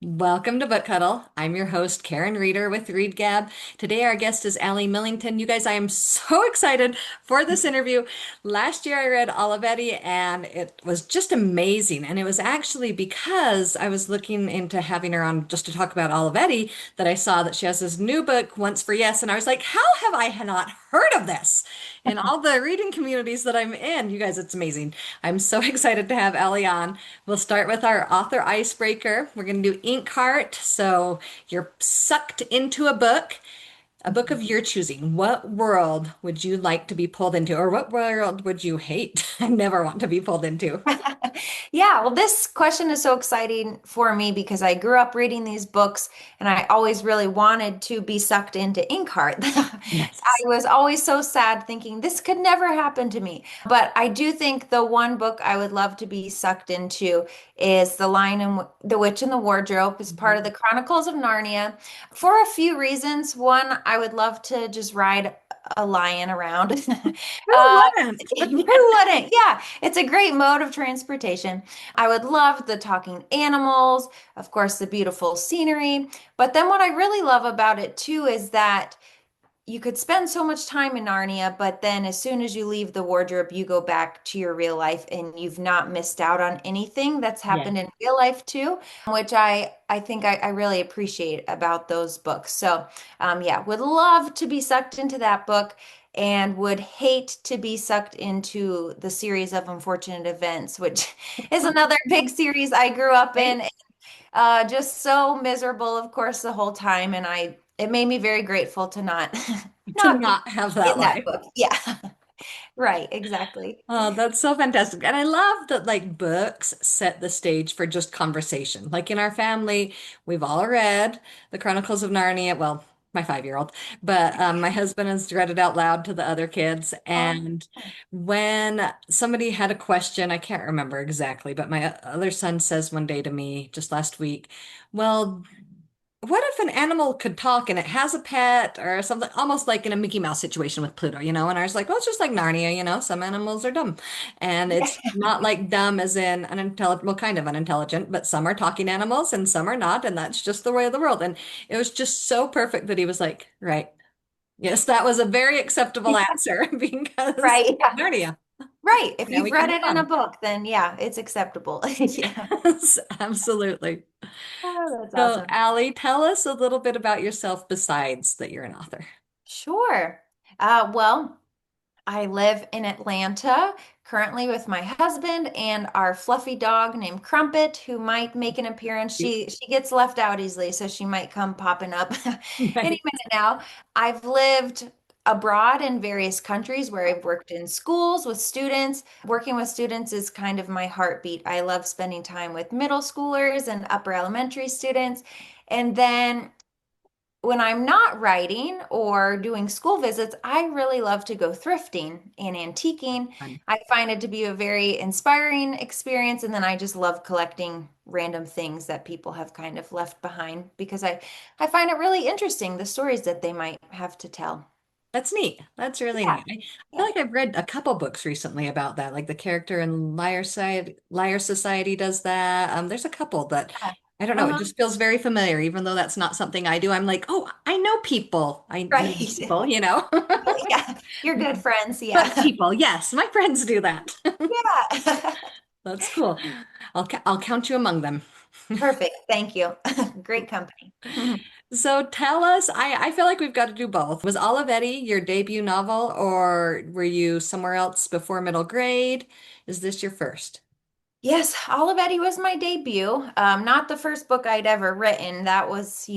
Welcome to Book Huddle. I'm your host, Karen Reeder with Readgab. Today, our guest is Allie Millington. You guys, I am so excited for this interview. Last year, I read Olivetti, and it was just amazing. And it was actually because I was looking into having her on just to talk about Olivetti that I saw that she has this new book, Once for Yes. And I was like, how have I not heard of this? In all the reading communities that I'm in, you guys, it's amazing. I'm so excited to have Allie on. We'll start with our author icebreaker. We're going to do Ink Heart. So you're sucked into a book of your choosing. What world would you like to be pulled into, or what world would you hate and never want to be pulled into? Yeah, well, this question is so exciting for me because I grew up reading these books and I always really wanted to be sucked into Inkheart. I Nice. was always so sad thinking this could never happen to me. But I do think the one book I would love to be sucked into is The Lion and the Witch and the Wardrobe. It's part of the Chronicles of Narnia for a few reasons. One, I would love to just ride a lion around. Who wouldn't? Who wouldn't? Yeah, it's a great mode of transportation. I would love the talking animals, of course, the beautiful scenery. But then what I really love about it too is that you could spend so much time in Narnia, but then as soon as you leave the wardrobe, you go back to your real life and you've not missed out on anything that's Yeah. happened in real life too, which I think I really appreciate about those books. So yeah, would love to be sucked into that book and would hate to be sucked into the series of unfortunate events, which is another big series I grew up Right? in. Just so miserable, of course, the whole time, and it made me very grateful to not To not be not have that in that life. book. Yeah, right, exactly. Oh, that's so fantastic. And I love that like books set the stage for just conversation. Like in our family, we've all read the Chronicles of Narnia. Well, my 5-year-old, but my husband has read it out loud to the other kids. Oh, And when somebody had a question, I can't remember exactly, but my other son says one day to me just last week, well, what if an animal could talk and it has a pet or something, almost like in a Mickey Mouse situation with Pluto, you know? And I was like, well, it's just like Narnia, you know, some animals are dumb. And it's yeah. not like dumb as in unintelligent, well, kind of unintelligent, but some are talking animals and some are not. And that's just the way of the world. And it was just so perfect that he was like, right. Yes, that was a very acceptable answer because Right, yeah. Narnia. Right. If Now you've we can read move it in a on. book, then yeah, it's acceptable. Yeah. Yes, absolutely. Oh, that's So, awesome. Allie, tell us a little bit about yourself besides that you're an author. Sure. Well, I live in Atlanta currently with my husband and our fluffy dog named Crumpet, who might make an appearance. She gets left out easily, so she might come popping up any Right. minute now. I've lived abroad in various countries where I've worked in schools with students. Working with students is kind of my heartbeat. I love spending time with middle schoolers and upper elementary students. And then when I'm not writing or doing school visits, I really love to go thrifting and antiquing. Fun. I find it to be a very inspiring experience. And then I just love collecting random things that people have kind of left behind because I find it really interesting, the stories that they might have to tell. That's neat. That's really Yeah, neat. I feel yeah, like I've read a couple books recently about that. Like the character in Liar Society does that. There's a couple that yeah. I don't know. It Uh-huh. just feels very familiar, even though that's not something I do. I'm like, oh, I know people. I know Right. people, you know. Yeah, you're good friends. But Yeah. people, yes, my friends do that. Yeah. That's cool. I'll count you among them. Perfect. Thank you. Great company. So tell us, I feel like we've got to do both. Was Olivetti your debut novel, or were you somewhere else before middle grade? Is this your first? Yes, Olivetti was my debut. Not the first book I'd ever written. That was,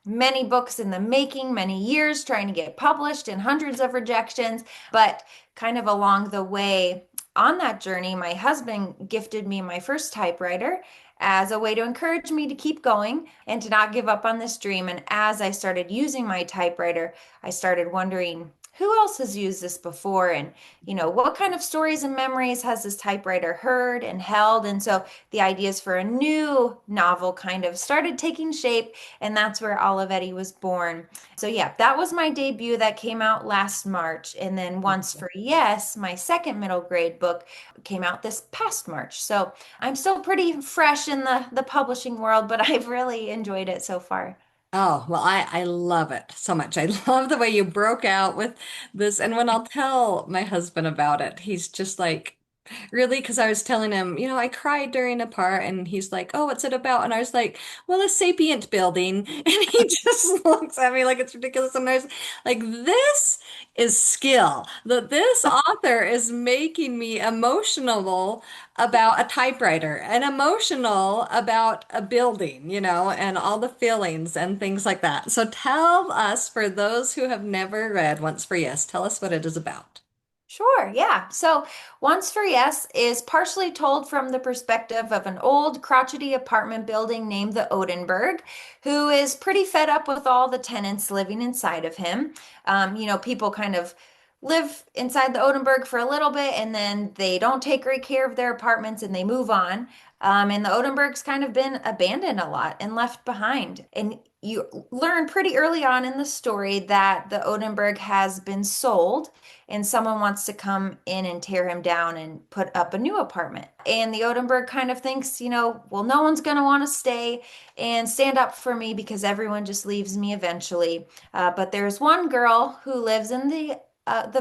many books in the making, many years trying to get published and hundreds of rejections. But kind of along the way on that journey, my husband gifted me my first typewriter as a way to encourage me to keep going and to not give up on this dream. And as I started using my typewriter, I started wondering, who else has used this before? And, what kind of stories and memories has this typewriter heard and held? And so the ideas for a new novel kind of started taking shape, and that's where Olivetti was born. So, yeah, that was my debut that came out last March. And then Once for Yes, my second middle grade book, came out this past March. So I'm still pretty fresh in the publishing world, but I've really enjoyed it so far. Oh, well, I love it so much. I love the way you broke out with this. And when I'll tell my husband about it, he's just like, really? Because I was telling him, I cried during a part, and he's like, oh, what's it about? And I was like, well, a sapient building. And he just looks at me like it's ridiculous. And I was like, this is skill. That this author is making me emotional about a typewriter and emotional about a building, and all the feelings and things like that. So tell us, for those who have never read Once for Yes, tell us what it is about. Sure, yeah. So Once for Yes is partially told from the perspective of an old, crotchety apartment building named the Odenburgh, who is pretty fed up with all the tenants living inside of him. People kind of live inside the Odenburgh for a little bit and then they don't take great care of their apartments and they move on. And the Odenburgh's kind of been abandoned a lot and left behind. And you learn pretty early on in the story that the Odenburgh has been sold and someone wants to come in and tear him down and put up a new apartment. And the Odenburgh kind of thinks, well, no one's going to want to stay and stand up for me because everyone just leaves me eventually. But there's one girl who lives in the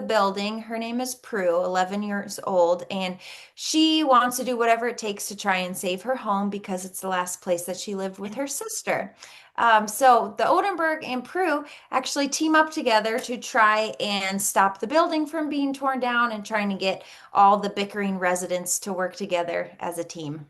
building. Her name is Prue, 11 years old, and she wants to do whatever it takes to try and save her home because it's the last place that she lived with her sister. So the Odenburgh and Prue actually team up together to try and stop the building from being torn down and trying to get all the bickering residents to work together as a team.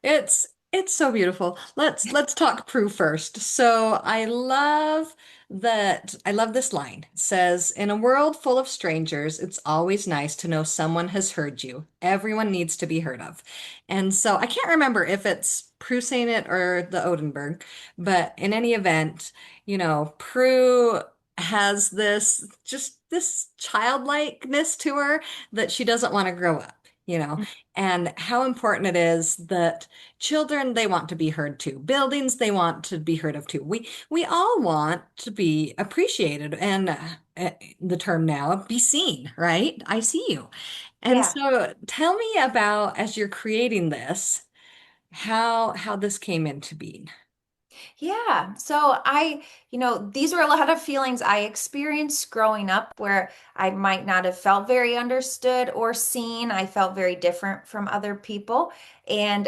It's so beautiful. Let's talk Prue first. So I love this line. It says, "In a world full of strangers, it's always nice to know someone has heard you. Everyone needs to be heard of." And so I can't remember if it's Prue saying it or the Odenburgh, but in any event, Prue has this childlikeness to her that she doesn't want to grow up, and how important it is that children, they want to be heard too. Buildings, they want to be heard of too. We all want to be appreciated, and the term now, be seen, right? I see you. And Yeah. so tell me about, as you're creating this, how this came into being. Yeah. So these were a lot of feelings I experienced growing up where I might not have felt very understood or seen. I felt very different from other people. And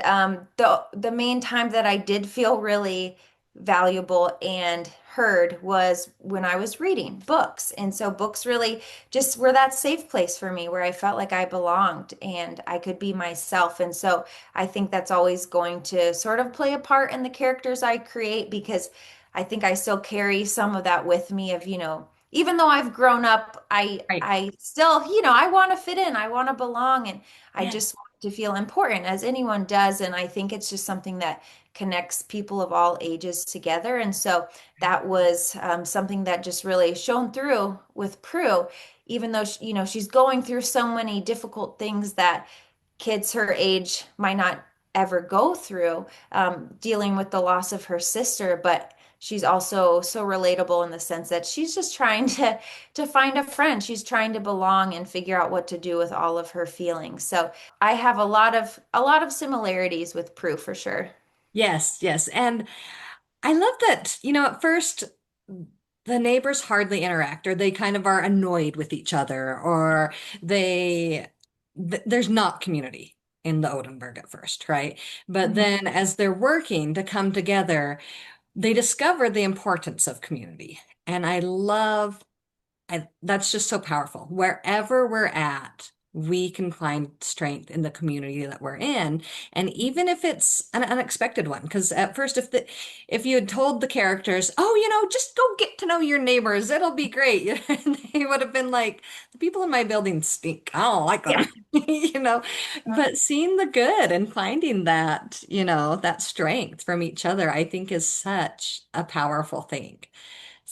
the main time that I did feel really valuable and heard was when I was reading books. And so books really just were that safe place for me where I felt like I belonged and I could be myself. And so I think that's always going to sort of play a part in the characters I create because I think I still carry some of that with me of, even though I've grown up, I Right. I still, I want to fit in, I want to belong, and I Yeah. just want to feel important as anyone does. And I think it's just something that connects people of all ages together. And so that was something that just really shone through with Prue, even though she's going through so many difficult things that kids her age might not ever go through, dealing with the loss of her sister, but she's also so relatable in the sense that she's just trying to find a friend. She's trying to belong and figure out what to do with all of her feelings. So I have a lot of similarities with Prue for sure. Yes, yes. And I love that, at first the neighbors hardly interact, or they kind of are annoyed with each other, or there's not community in the Odenburg at first, right? But Mhm. then as they're working to come together, they discover the importance of community. And that's just so powerful. Wherever we're at, we can find strength in the community that we're in, and even if it's an unexpected one. Because at first, if you had told the characters, "Oh, just go get to know your neighbors, it'll be great," they would have been like, "The people in my building stink. I don't like them," Yeah. you know. But seeing the good and finding that strength from each other, I think is such a powerful thing.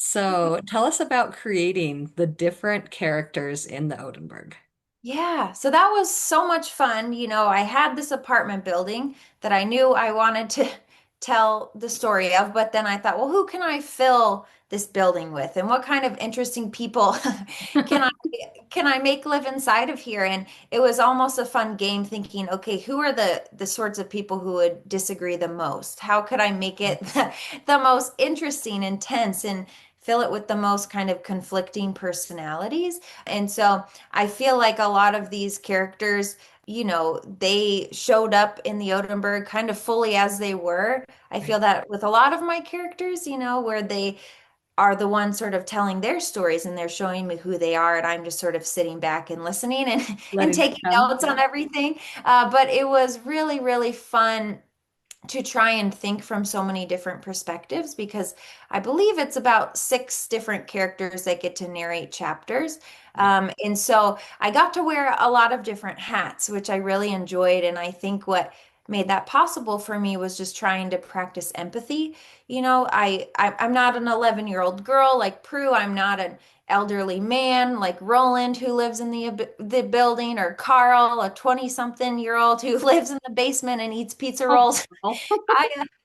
So tell us about creating the different characters in the Odenburgh. Yeah, so that was so much fun. I had this apartment building that I knew I wanted to tell the story of, but then I thought, well, who can I fill this building with? And what kind of interesting people can I can I make live inside of here? And it was almost a fun game thinking, okay, who are the sorts of people who would disagree the most? How could I make it the most interesting, intense, and fill it with the most kind of conflicting personalities? And so I feel like a lot of these characters, they showed up in the Odenburgh kind of fully as they were. I feel Right. that with a lot of my characters, where they are the ones sort of telling their stories and they're showing me who they are, and I'm just sort of sitting back and listening and and Letting it taking come. notes Yeah. on everything. But it was really, really fun to try and think from so many different perspectives because I believe it's about six different characters that get to narrate chapters. And so I got to wear a lot of different hats, which I really enjoyed. And I think what made that possible for me was just trying to practice empathy. I'm not an 11-year-old girl like Prue. I'm not an elderly man like Roland who lives in the building, or Carl, a 20-something-year-old who lives in the basement and eats pizza Oh, rolls. wow.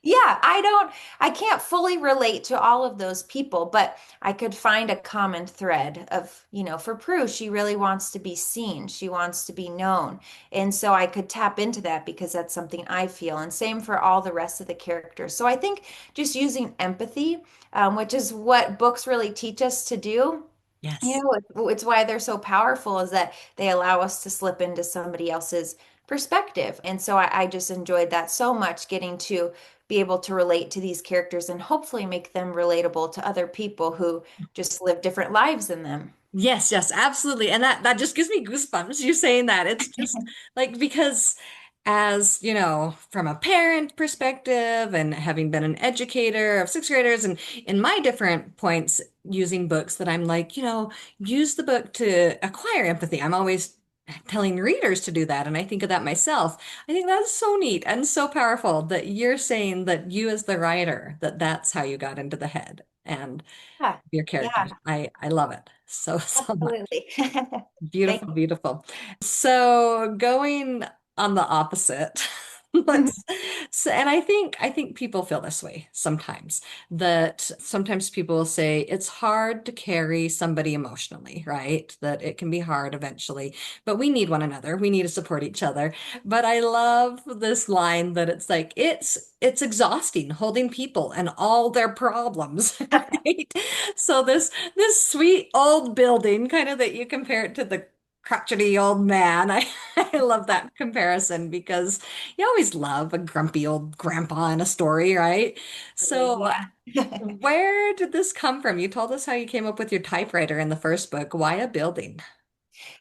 Yeah, I can't fully relate to all of those people, but I could find a common thread of, for Prue, she really wants to be seen. She wants to be known. And so I could tap into that because that's something I feel. And same for all the rest of the characters. So I think just using empathy, which is what books really teach us to do. Yes. It's why they're so powerful is that they allow us to slip into somebody else's perspective. And so I just enjoyed that so much, getting to be able to relate to these characters and hopefully make them relatable to other people who just live different lives than them. Yes, yes, absolutely. And that just gives me goosebumps, you saying that. It's just like because as, from a parent perspective and having been an educator of sixth graders and in my different points using books that I'm like, use the book to acquire empathy. I'm always telling readers to do that. And I think of that myself. I think that's so neat and so powerful that you're saying that you as the writer, that that's how you got into the head and Yeah, your yeah, characters. I love it so, so much. absolutely. Thank Beautiful, beautiful. So going on the opposite, you. let's and I think people feel this way sometimes, that sometimes people will say it's hard to carry somebody emotionally, right? That it can be hard eventually, but we need one another. We need to support each other. But I love this line that it's like it's exhausting holding people and all their problems, right? So this sweet old building, kind of that you compare it to the crotchety old man. I love that comparison because you always love a grumpy old grandpa in a story, right? So, Yeah. where did this come from? You told us how you came up with your typewriter in the first book. Why a building?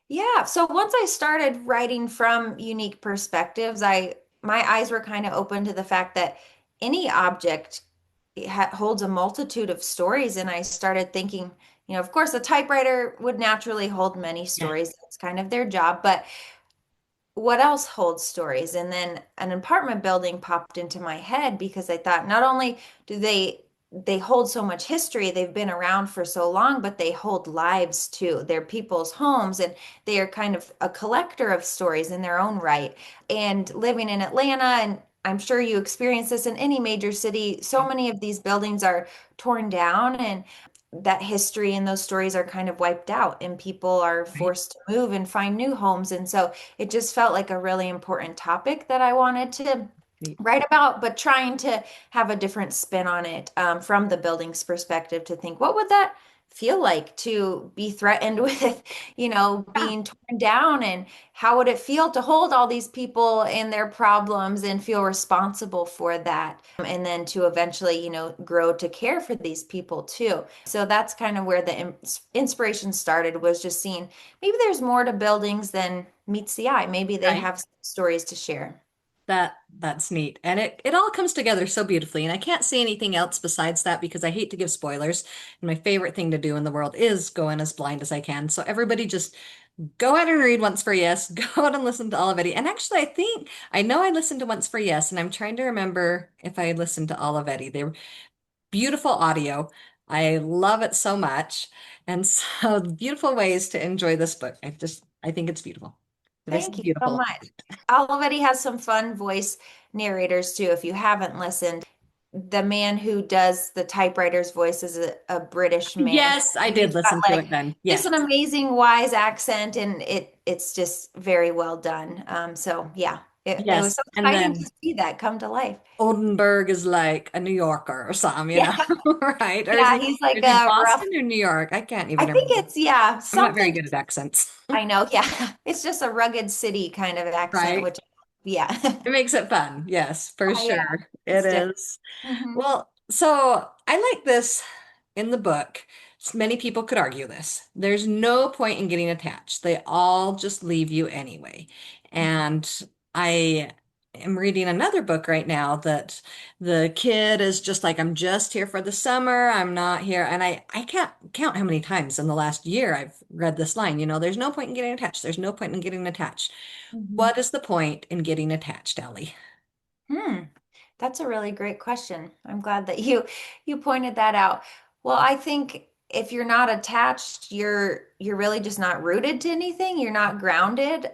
Yeah, so once I started writing from unique perspectives, I my eyes were kind of open to the fact that any object holds a multitude of stories, and I started thinking, of course, a typewriter would naturally hold many Yeah, stories. That's kind of their job, but what else holds stories? And then an apartment building popped into my head because I thought not only do they hold so much history, they've been around for so long, but they hold lives too. They're people's homes and they are kind of a collector of stories in their own right. And living in Atlanta, and I'm sure you experience this in any major city, so many of these buildings are torn down and that history and those stories are kind of wiped out and people are right. forced to move and find new homes. And so it just felt like a really important topic that I wanted to Neat. write about, but trying to have a different spin on it, from the building's perspective, to think, what would that feel like to be threatened with, Yeah, being torn down? And how would it feel to hold all these people and their problems and feel responsible for that? And then to eventually, grow to care for these people too. So that's kind of where the inspiration started, was just seeing maybe there's more to buildings than meets the eye. Maybe they right. have stories to share. That's neat. And it all comes together so beautifully. And I can't say anything else besides that because I hate to give spoilers. And my favorite thing to do in the world is go in as blind as I can. So everybody just go ahead and read Once for Yes. Go ahead and listen to Olivetti. And actually, I know I listened to Once for Yes, and I'm trying to remember if I listened to Olivetti. They were beautiful audio. I love it so much. And so beautiful ways to enjoy this book. I think it's beautiful. Did I say Thank you so beautiful? much. Olivetti has some fun voice narrators too. If you haven't listened, the man who does the typewriter's voice is a British man. Yes, I did He's got listen to like it then. just Yes. an amazing wise accent, and it's just very well done. So yeah, it was Yes. so And exciting to then see that come to life. Odenburgh is like a New Yorker or something, Yeah, right? yeah, he's like Is he a rough. Boston or New York? I can't I even think remember. it's yeah I'm not very something. good at accents, I know, yeah, it's just a rugged city kind of accent, right? which yeah, It makes it fun. Yes, for yeah, sure. It it's different. is. Hmm. Well, so I like this in the book. Many people could argue this. There's no point in getting attached. They all just leave you anyway. And I am reading another book right now that the kid is just like, I'm just here for the summer. I'm not here. And I can't count how many times in the last year I've read this line, there's no point in getting attached. There's no point in getting attached. Hmm. What is the point in getting attached, Ellie? Hmm. That's a really great question. I'm glad that you pointed that out. Well, I think if you're not attached, you're really just not rooted to anything. You're not grounded.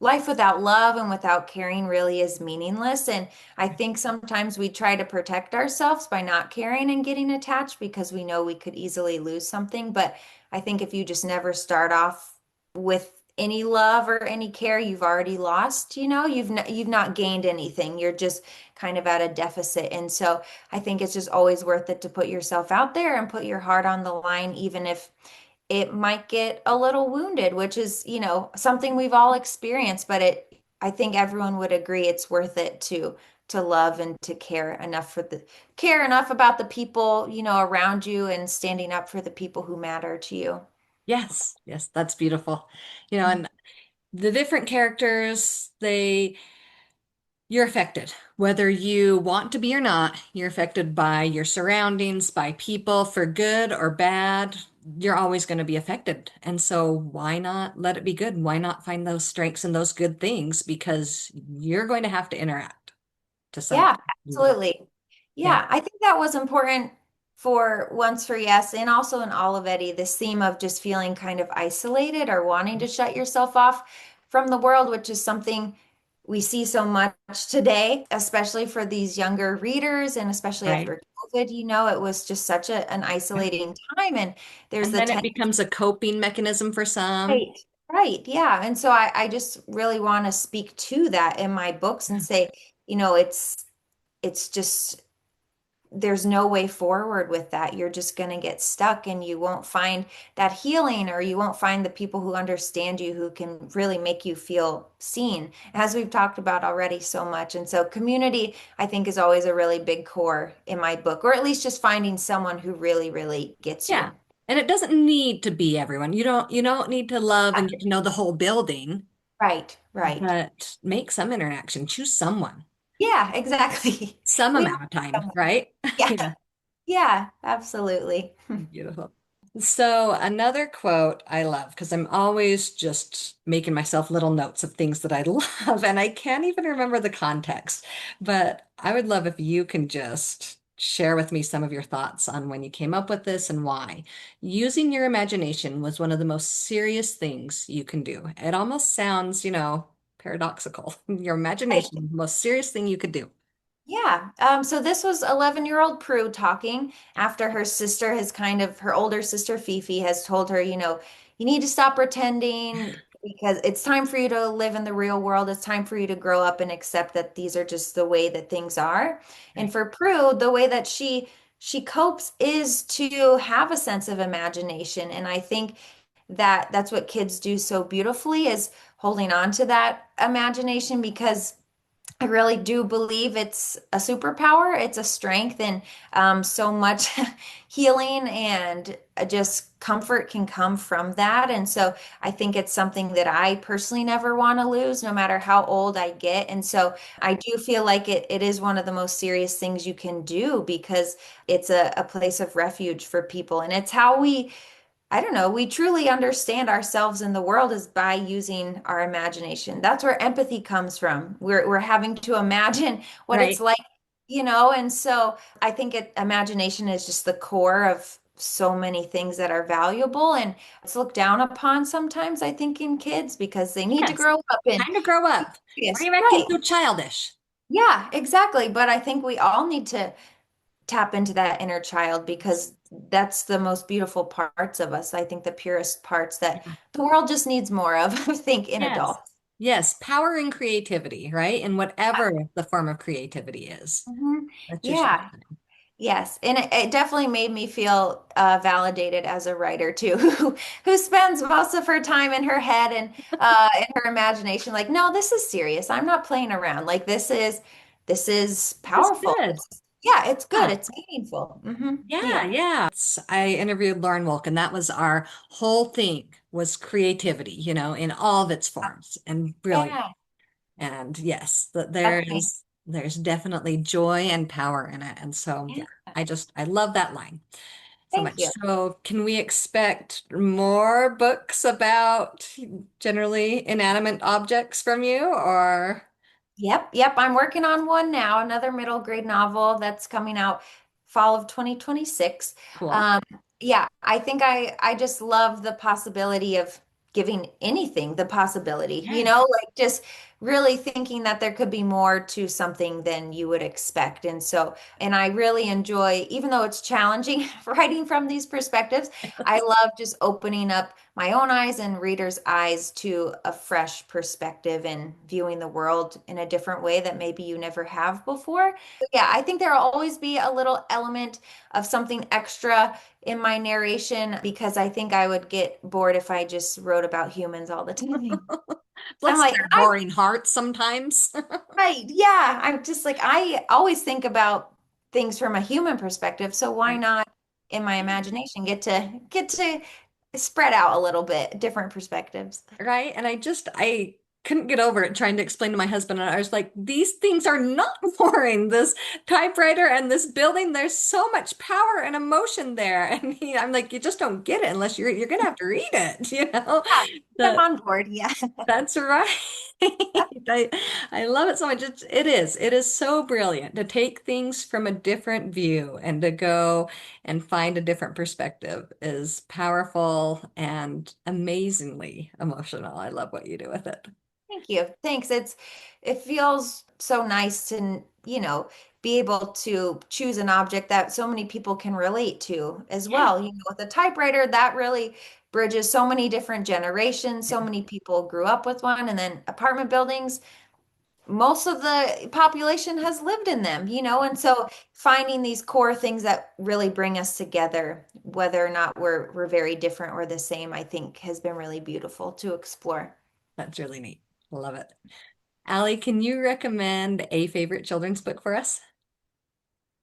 Life without love and without caring really is meaningless. And I think sometimes we try to protect ourselves by not caring and getting attached because we know we could easily lose something. But I think if you just never start off with any love or any care, you've already lost, you've not gained anything. You're just kind of at a deficit. And so I think it's just always worth it to put yourself out there and put your heart on the line, even if it might get a little wounded, which is, something we've all experienced, but I think everyone would agree it's worth it to love and to care enough about the people, around you and standing up for the people who matter to you. Yes, yes, that's beautiful. And the different characters, you're affected. Whether you want to be or not, you're affected by your surroundings, by people, for good or bad. You're always going to be affected. And so why not let it be good? Why not find those strengths and those good things? Because you're going to have to interact to some Yeah, extent in the world. absolutely. Yeah. Yeah, I think that was important for Once for Yes and also in Olivetti, this theme of just feeling kind of isolated or wanting to shut yourself off from the world, which is something we see so much today, especially for these younger readers and especially Right. after COVID, it was just such an Yeah. isolating time and there's And the then it tendency. becomes a coping mechanism for some. Right. Right. Yeah. And so I just really want to speak to that in my books and Yeah. say, it's just there's no way forward with that. You're just going to get stuck and you won't find that healing or you won't find the people who understand you who can really make you feel seen, as we've talked about already so much. And so community, I think, is always a really big core in my book, or at least just finding someone who really, really gets Yeah. you. And it doesn't need to be everyone. You don't need to love and get to know the whole building, Right, right. but make some interaction. Choose someone, Yeah, exactly. some We all amount of time, someone. right? Yeah, Yeah. yeah, absolutely. Beautiful. So another quote I love because I'm always just making myself little notes of things that I love, and I can't even remember the context. But I would love if you can just share with me some of your thoughts on when you came up with this and why. Using your imagination was one of the most serious things you can do. It almost sounds, paradoxical. Your imagination, the most serious thing you could do. Yeah. So this was 11-year-old Prue talking after her older sister Fifi has told her, you need to stop pretending because it's time for you to live in the real world. It's time for you to grow up and accept that these are just the way that things are. And Right. for Prue, the way that she copes is to have a sense of imagination. And I think that that's what kids do so beautifully is holding on to that imagination because I really do believe it's a superpower. It's a strength, and so much healing and just comfort can come from that. And so I think it's something that I personally never want to lose, no matter how old I get. And so I do feel like it is one of the most serious things you can do because it's a place of refuge for people. And it's how I don't know, we truly understand ourselves in the world is by using our imagination. That's where empathy comes from. We're having to imagine what it's Right. like And so I think imagination is just the core of so many things that are valuable, and it's looked down upon sometimes, I think, in kids because they need to Yes, grow up and time to grow be up. Why are serious. you acting Right. so childish? Yeah, exactly. But I think we all need to tap into that inner child because that's the most beautiful parts of us. I think the purest parts that Yeah. the world just needs more of, I think, in Yes. adults. Yes, power and creativity, right? And whatever the form of creativity is. Mhm. That's your Yeah. shine. Yes, and it definitely made me feel validated as a writer too, who spends most of her time in her head and in her imagination. Like, no, this is serious. I'm not playing around. Like, this is That's powerful. good. Yeah, it's good. Yeah. It's meaningful. Yeah, Yeah. yeah. I interviewed Lauren Wolk, and that was our whole thing was creativity, in all of its forms and brilliant. Yeah. And yes, That's me. there's definitely joy and power in it. And so yeah, Yeah. I love that line so Thank much. you. So can we expect more books about generally inanimate objects from you or Yep. I'm working on one now, another middle grade novel that's coming out fall of 2026. cool? Um, yeah, I think I just love the possibility of giving anything the possibility, Yes. like just really thinking that there could be more to something than you would expect. And I really enjoy, even though it's challenging writing from these perspectives, I love just opening up my own eyes and readers' eyes to a fresh perspective and viewing the world in a different way that maybe you never have before. So yeah, I think there will always be a little element of something extra in my narration because I think I would get bored if I just wrote about humans all the time. I'm Bless like, their boring hearts sometimes. right, yeah. I'm just like, I always think about things from a human perspective, so why Right. not in my imagination get to spread out a little bit, different perspectives. Right. And I couldn't get over it trying to explain to my husband. And I was like, these things are not boring. This typewriter and this building, there's so much power and emotion there. And I'm like, you just don't get it unless you're gonna have to read it, Yeah, I'm The on board. Yeah. That's right. I I love it so much. It is so brilliant to take things from a different view and to go and find a different perspective is powerful and amazingly emotional. I love what you do with it. Thank you. Thanks. It feels so nice to, be able to choose an object that so many people can relate to as Yeah. well. With a typewriter, that really bridges so many different generations. So many people grew up with one, and then apartment buildings, most of the population has lived in them, and so finding these core things that really bring us together, whether or not we're very different or the same, I think has been really beautiful to explore. That's really neat. Love it. Allie, can you recommend a favorite children's book for us?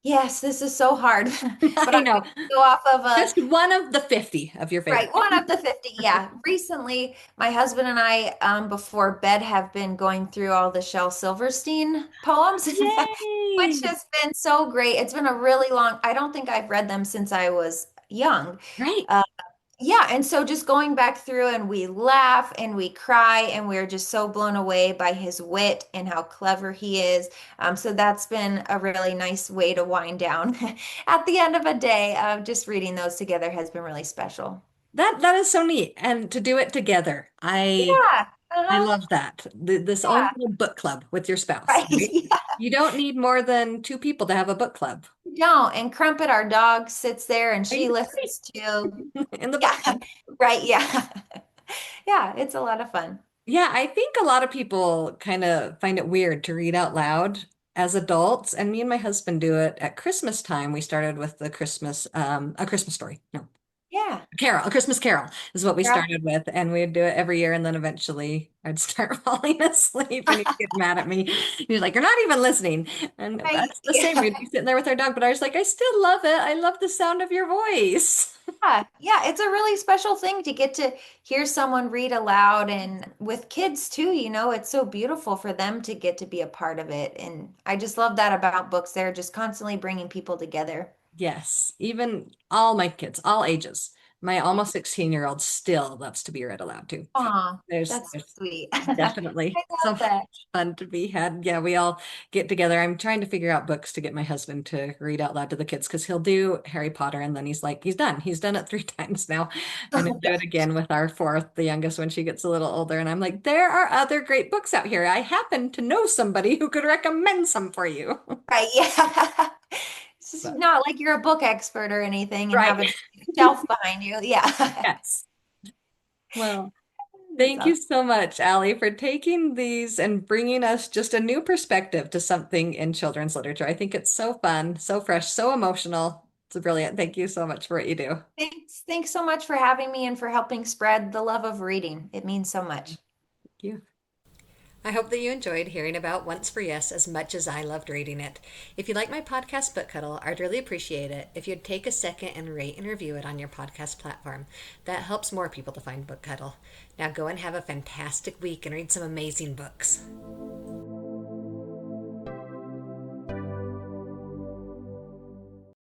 Yes, this is so hard, but I I'm know. going to go off of Just one of the 50 of your right, favorite. one of the 50. Yeah. Recently, my husband and I, before bed, have been going through all the Shel Silverstein poems, which Yay! has been so great. It's been a really long, I don't think I've read them since I was young. Right. Uh, yeah, and so just going back through and we laugh and we cry and we're just so blown away by his wit and how clever he is. So that's been a really nice way to wind down at the end of a day. Just reading those together has been really special. That is so neat. And to do it together. Yeah. I Uh-huh. love that. This own Yeah. little book club with your spouse, Right. right? Yeah. You don't need more than two people to have a book club. We don't. And Crumpet, our dog, sits there and Are she you listens to, in the book yeah. club? Right. Yeah. Yeah. It's a lot of fun. Yeah, I think a lot of people kind of find it weird to read out loud as adults, and me and my husband do it at Christmas time. We started with a Christmas story. No, Yeah. Carol, A Christmas Carol is what we Yeah. started with, and we'd do it every year, and then eventually I'd start falling asleep, and he'd get mad at me. He's like, "You're not even listening," and Right. that's the same. Yeah. We'd be sitting there with our dog, but I was like, "I still love it. I love the sound of your voice." Yeah, yeah, it's a really special thing to get to hear someone read aloud and with kids too, it's so beautiful for them to get to be a part of it. And I just love that about books. They're just constantly bringing people together. Yes, even all my kids, all ages. My almost 16-year-old still loves to be read aloud to. Aw, that's There's sweet. definitely I some love that. fun to be had. Yeah, we all get together. I'm trying to figure out books to get my husband to read out loud to the kids because he'll do Harry Potter and then he's like, he's done. He's done it 3 times now. And he'll do it again with our fourth, the youngest, when she gets a little older. And I'm like, there are other great books out here. I happen to know somebody who could recommend some for you. Right, yeah. It's just But, not like you're a book expert or anything and right. have a shelf behind you. Yeah. Yes. Well, That's thank you awesome. so much, Allie, for taking these and bringing us just a new perspective to something in children's literature. I think it's so fun, so fresh, so emotional. It's brilliant. Thank you so much for what you do. Thanks. Thanks so much for having me and for helping spread the love of reading. It means so much. Thank you. I hope that you enjoyed hearing about Once for Yes as much as I loved reading it. If you like my podcast, Book Cuddle, I'd really appreciate it if you'd take a second and rate and review it on your podcast platform. That helps more people to find Book Cuddle. Now go and have a fantastic week and read some amazing books.